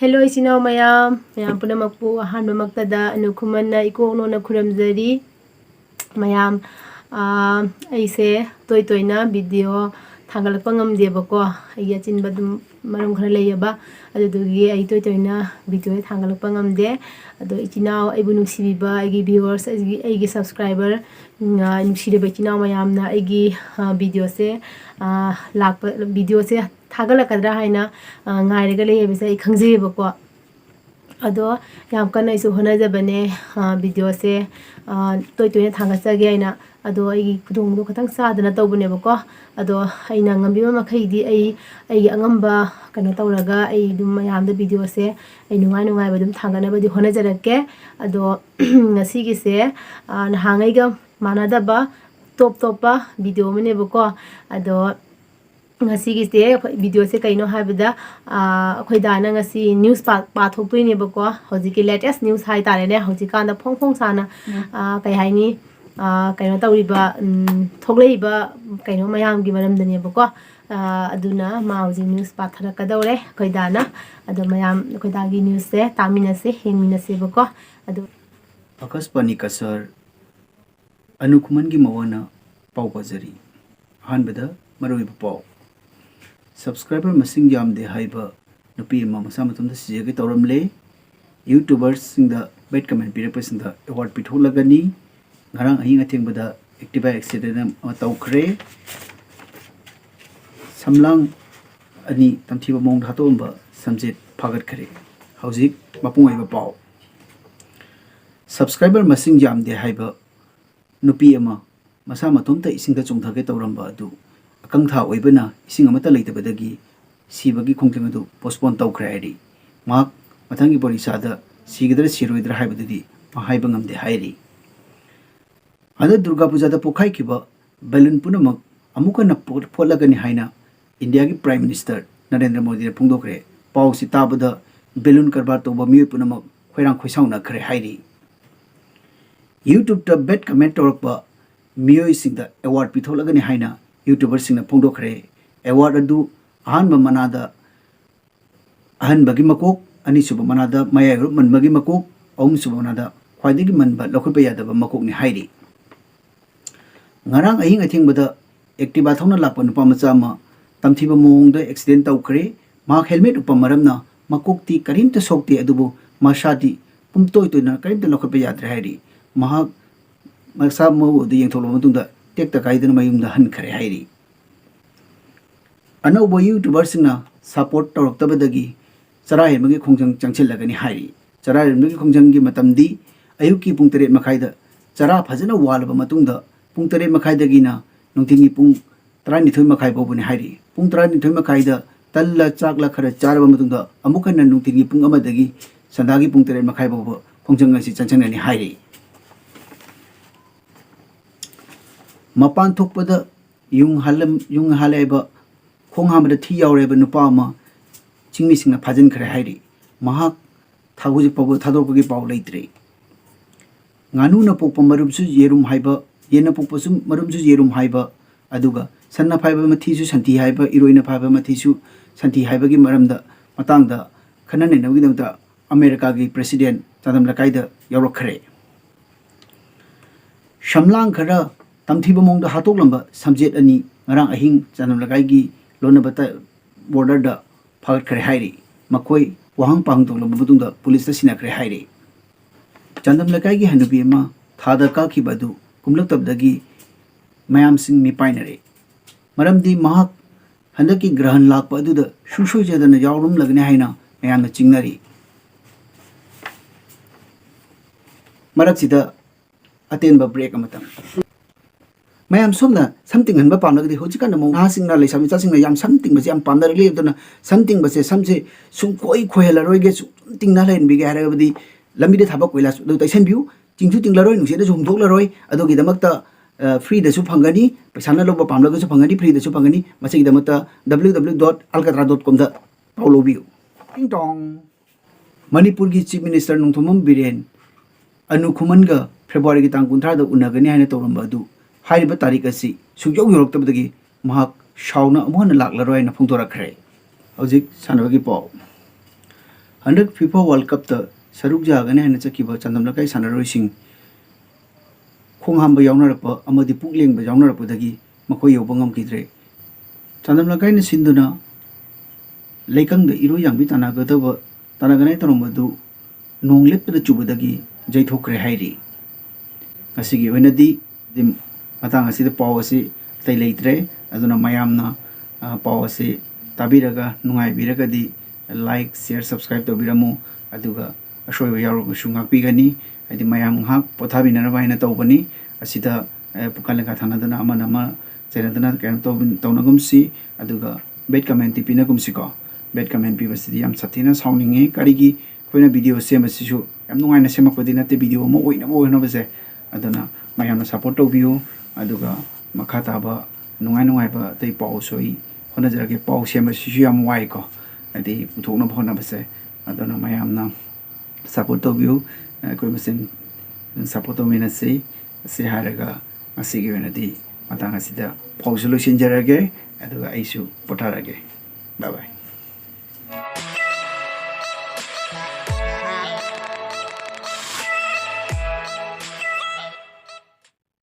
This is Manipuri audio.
Hello isinaw mayam punamagpo ahanba magtada Khuman na ikono na khuramjari mayam aise toy toy na video thangalakpa ngamdebako ai achinba dum maram khara leyaba adugi ai toy toy na video thangalakpa ngamde ado ichinaw aibu nungsibiba aigi viewers aigi subscriber nungsideba ichinaw mayam na aigi video se lakpa video se thagalakadra haina ngairega leyebisa ai khangjebako ado yam kana isu honajabane video se toy toy na thangasage aina ado ai kudong do khatang sadana tawbunebako ado aina ngambiba makhaidi ai angamba kana tawraga ai dum mayamda video se ai nungai nungai badum thangana badi honajarake ado ngasigi se nahangai ga manadaba top video menebako ado ngasigi se video se kaino habida akhoi dana ngasi news pathokpui nebako hojiki latest news hai tarene hojikanda phong sana kai haini kaino tawriba thogleiba kaino mayamgi maramdanebako aduna mauji news pathara kadawre akhoi dana ado mayam akhoi dagi news se tamina se hengmina se bako ado Khuman Cachar Khuman gi mawana pau bajari hanbada maroi pau subscriber masing yamde haiba nupi ma masa matumda sijage tawramle youtubers singda bad comment pirapasing da award pitholagani ngarang ahinga thengbada active accident tawkhre samlang ani tamthiba mong hatomba samjet phagat khare hauzik mapung aiba pau subscriber masing yamde haiba nupi ama masa matumta isingda chungthage tawramba adu akang tha oibana ising amata leitabadagi sibagi khongteng adu postpone tawkhre hairi mak mathangi porisada sigidra siroidra haibadadi mahaiba ngamde hairi ada durga puja da pokhai kiba balloon punamak amuka na pholagani haina india gi prime minister narendra modi ne phungdokre pau si tabada balloon karbar toba mi punamak khoirang khoisauna khre hairi youtube ta bet comment torpa miyoi singda award pitholagani haina YouTubers sing na phongdokre award adu ahanba manada ahanbagi makok ani suba manada maya group manbagi makok om suba manada khwaidigi manba lokhulpa yadaba makok ni hairi ngarang ahing athingbada activa thongna lakpa nupa macha ma tamthiba mongda accident tawkhre ma helmet upamaramna makokti karimta sokti adubu masadi pumtoy toy na karimta lokhulpa yadre hairi mahak masa mo de yengtholo matungda tekta kaidana mayumda han khare hairi anaubo youtubers na support tawraktabadagi chara hermagi khongjang changchilagani hairi chara hermagi khongjang gi matamdi ayuki pung 3 makhaida chara phajana walaba matungda pung 3 makhaidagi na nungtingi pung 12 makhai bobuni hairi pung 12 makhaida talla chakla khara charaba matungda amukhanna nungtingi pung amadagi sandagi pung 3 makhai bobo khongjang asi changchanani hairi mapan thokpada yung halaiba khonghamada thi yaureba nupa ma chingmi singna phajan khare hairi mahak thaguji pabu thadorpagi paw leitre nganu na pokpa marumsu yerum haiba yena pokpa sum marumsu yerum haiba aduga sanna phaiba mathi su santi haiba iroina phaiba mathi su santi haiba gi maramda matangda khanane nawgi damta america gi president chadam lakaida yaurok khare shamlang khara tamthiba mongda hatok lamba samjet ani ngarang ahing chanam lagai gi lona bata border da phagat khare hairi makoi wahang pang tong lamba butungda police ta sina khare hairi chandam lagai gi hanubi ma thada ka ki badu kumlak tabdagi mayam sing mi painare maramdi mahak handaki grahan lakpa adu da shusho jadana yawrum lagne haina mayam na chingnari marak sida atenba break amatam mayam somna something hanba pamlagdi hojikana mo hasingna leisami chasingna yam something basi am pandar lebdana something base samse sum koi khoela roige something na len bige harabadi lamide thabak koila do taisen view tingju tingla roi nungse da jum thokla roi adogi damakta free da su phangani paisana loba pamlaga su phangani free da su phangani masigi damakta www.alcatra.com da paulo view ting tong manipur gi chief minister nungthomam biren Khuman ga February gi tang 19 da unagani haina tawramba du hairiba tarik asi sugyau yoroktabadagi mahak shauna amuhana laklaroi na phungtora khare hojik sanabagi paw hundred FIFA world cup सरुक जागने है चकीब चंदम लकाई सानरोइसिंग खोंहाम यावनरप अमदि पुकलेंग यावनरपदगी मखोय यौब ngमखिद्रे चंदम लकाई न सिंदुना लेकंग द इरो यांबी तानागदब तानागनाय तरमदु नोंगलेपद चुबदगी जैथोखरे हाइरी असिगी ओइनदी दि मतंग असिद पाव असि तै लेत्रे अदुना मयामना पाव असि ताबिरगा नुंगाइबिरगदी लाइक शेयर सब्सक्राइब तौबिरमु अदुगा अशोय यावरगु सुंगापिगनी आदि मयाम हाक पोथाबिनरबा हैना तौबनी असिदा पुकालका थानादना अमनमा चैनादना कैन तौनगुमसी अदुगा बेड कमेंट पिनगुमसिको बेड कमेंट पिबसिदी याम सथिना साउनिंगे करिगी खोइना वीडियो सेमसिसु याम नुंगाइना सेमकपदि नते वीडियो मो ओइना बसे अदुना मयामना सपोर्ट तौबियो अदुगा मखा ताबा नुंगाइबा तै पाउ सोई होनजरगे पाउ सेमसिसु याम वाइको अदि पुथोकना भोना बसे अदुना मयामना सपोर्ट तौबियो कोइ मसेन सपोर्ट तौमिनसे से हारगा असिगी वेनदी मतंग असिदा पाउसु लोइसिनजरगे अदुगा आइसु पोथारगे बाय बाय